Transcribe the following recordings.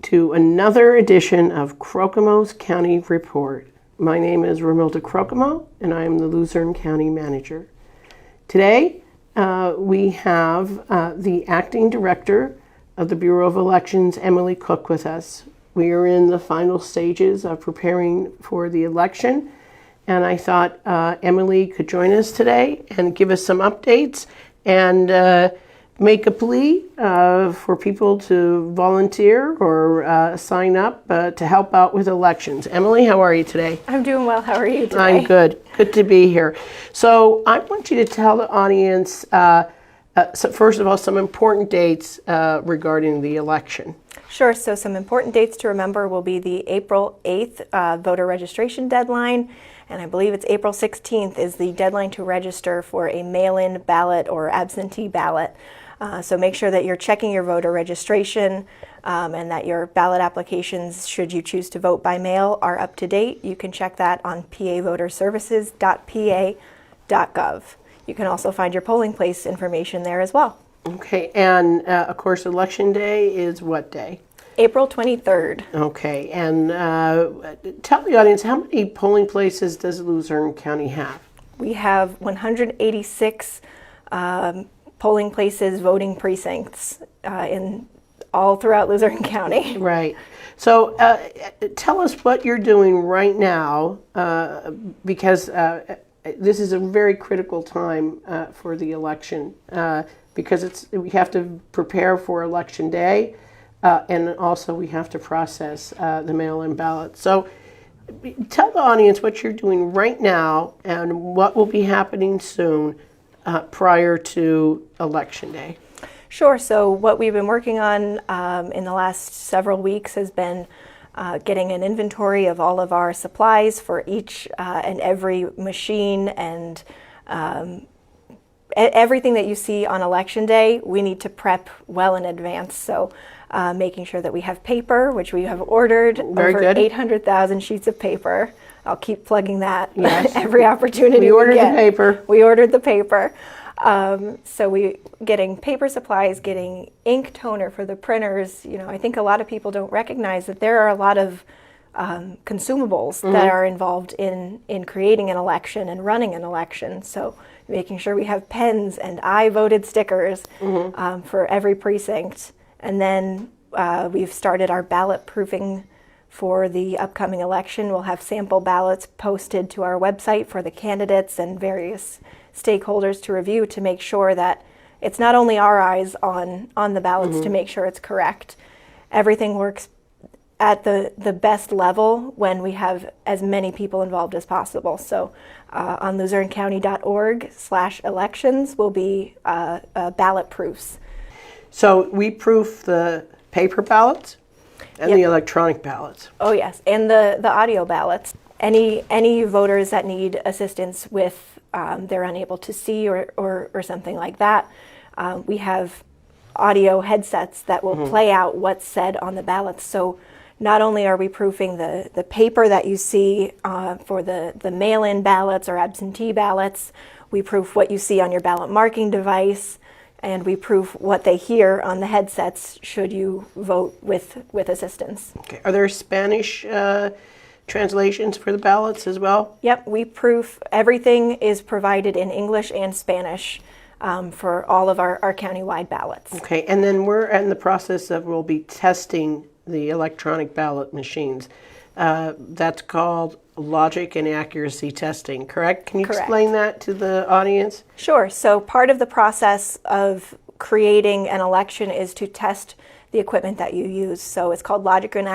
to another edition of CROCAMO'S County Report. My name is Romilda CROCAMO, and I am the Luzerne County Manager. Today, we have the Acting Director of the Bureau of Elections, Emily Cook, with us. We are in the final stages of preparing for the election, and I thought Emily could join us today and give us some updates and make a plea for people to volunteer or sign up to help out with elections. Emily, how are you today? I'm doing well. How are you today? I'm good. Good to be here. So I want you to tell the audience, so first of all, some important dates regarding the election. Sure. So some important dates to remember will be the April 8th voter registration deadline, and I believe it's April 16th is the deadline to register for a mail-in ballot or absentee ballot. So make sure that you're checking your voter registration and that your ballot applications, should you choose to vote by mail, are up to date. You can check that on pavoterservices.pa.gov. You can also find your polling place information there as well. Okay, and of course, Election Day is what day? April 23rd. Okay, and tell the audience, how many polling places does Luzerne County have? We have 186 polling places, voting precincts in all throughout Luzerne County. Right. So tell us what you're doing right now, because this is a very critical time for the election, because we have to prepare for Election Day, and also we have to process the mail-in ballot. So tell the audience what you're doing right now and what will be happening soon prior to Election Day. Sure. So what we've been working on in the last several weeks has been getting an inventory of all of our supplies for each and every machine, and everything that you see on Election Day, we need to prep well in advance. So making sure that we have paper, which we have ordered, Very over good. 800,000 sheets of paper. I'll keep plugging that. Yes. Every opportunity We ordered get. the paper. We ordered the paper. So we getting paper supplies, getting ink toner for the printers. You know, I think a lot of people don't recognize that there are a lot of consumables that are involved in creating an election and running an election. So making sure we have pens and I voted stickers for every precinct. And then we've started our ballot proofing for the upcoming election. We'll have sample ballots posted to our website for the candidates and various stakeholders to review, to make sure that it's not only our eyes on the ballots to make sure it's correct. Everything works at the best level when we have as many people involved as possible. So on LuzerneCounty.org/elections will be ballot proofs. So we proof the paper ballots and the electronic ballots. Oh yes, and the audio ballots. Any voters that need assistance with they're unable to see or something like that, we have audio headsets that will play out what's said on the ballots. So not only are we proofing the paper that you see for the mail-in ballots or absentee ballots, we proof what you see on your ballot marking device, and we proof what they hear on the headsets should you vote with assistance. Okay. Are there Spanish translations for the ballots as well? Yep, we proof everything is provided in English and Spanish for all of our county-wide ballots. Okay, and then we're in the process of, we'll be testing the electronic ballot machines. That's called logic and accuracy testing, correct? Can you explain that to the audience? Sure. So part of the process of creating an election is to test the equipment that you use. So it's called logic and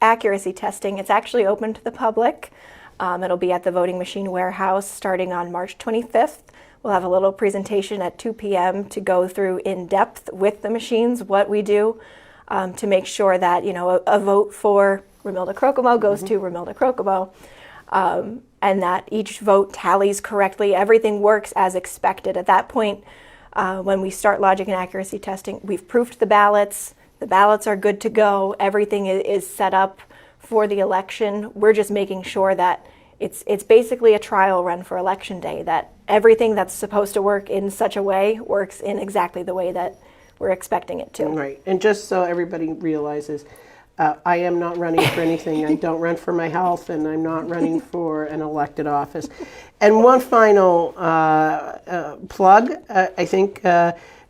accuracy testing. It's actually open to the public. It'll be at the voting machine warehouse starting on March 25th. We'll have a little presentation at 2 p.m. to go through in depth with the machines what we do to make sure that, you know, a vote for Romilda CROCAMO goes to Romilda CROCAMO, and that each vote tallies correctly. Everything works as expected. At that point, when we start logic and accuracy testing, we've proofed the ballots. The ballots are good to go. Everything is set up for the election. We're just making sure that it's basically a trial run for Election Day, that everything that's supposed to work in such a way works in exactly the way that we're expecting it to. Right. And just so everybody realizes, I am not running for anything. I don't run for my health, and I'm not running for an elected office. And one final plug, I think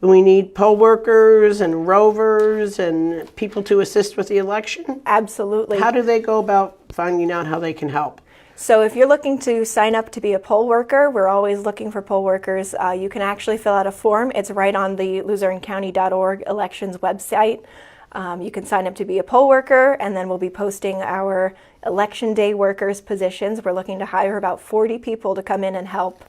we need poll workers and rovers and people to assist with the election. Absolutely. How do they go about finding out how they can help? So if you're looking to sign up to be a poll worker, we're always looking for poll workers. You can actually fill out a form. It's right on the LuzerenCounty.org elections website. You can sign up to be a poll worker, and then we'll be posting our election day workers positions. We're looking to hire about 40 people to come in and help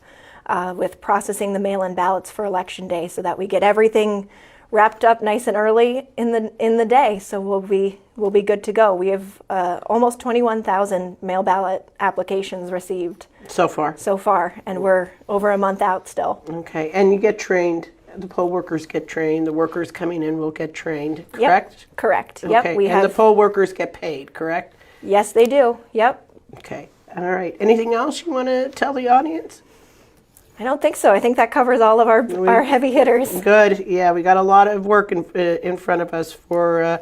with processing the mail-in ballots for election day, so that we get everything wrapped up nice and early in the day. So we'll be good to go. We have almost 21,000 mail ballot applications received So far, and we're over a month out still. Okay, and you get trained. The poll workers get trained. The workers coming in will get trained, correct? Yep, correct. Okay, Yep, and the poll workers get paid, correct? Yes, they do. Yep. Okay, all right. Anything else you want to tell the audience? I don't think so. I think that covers all of our heavy hitters. Good. Yeah, we got a lot of work in front of us for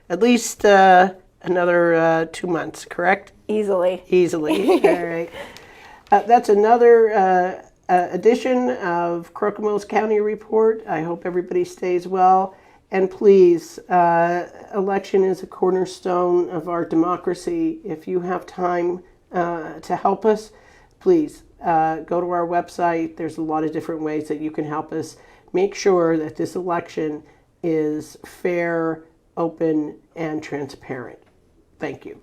at least another 2 months, correct? Easily. All right. That's another edition of CROCAMO'S County Report. I hope everybody stays well. And please, election is a cornerstone of our democracy. If you have time to help us, please go to our website. There's a lot of different ways that you can help us make sure that this election is fair, open, and transparent. Thank you.